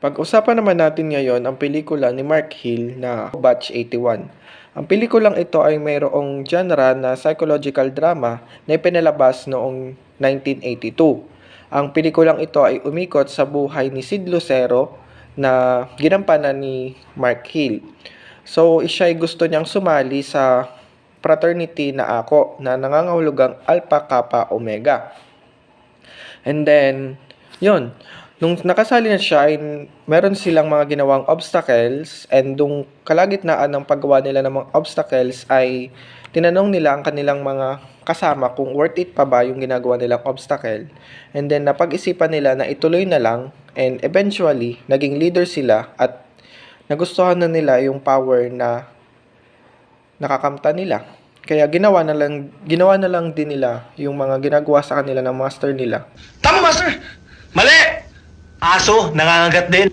Pag-usapan naman natin ngayon ang pelikula ni Mark Hill na Batch 81. Ang pelikulang ito ay mayroong genre na psychological drama na ipinalabas noong 1982. Ang pelikulang ito ay umikot sa buhay ni Sid Lucero na ginampanan ni Mark Hill. So, siya ay gusto niyang sumali sa fraternity na ako na nangangahulugang Alpha Kappa Omega. And then, yun, nung nakasali na siya, ay meron silang mga ginawang obstacles and nung kalagitnaan ng paggawa nila ng mga obstacles ay tinanong nila ang kanilang mga kasama kung worth it pa ba yung ginagawa nilang obstacle. And then napag-isipan nila na ituloy na lang and eventually naging leader sila at nagustuhan na nila yung power na nakakamta nila. Kaya ginawa na lang din nila yung mga ginagawa sa kanila ng master nila. Tama, master! Mali! Aso, nangangagat din.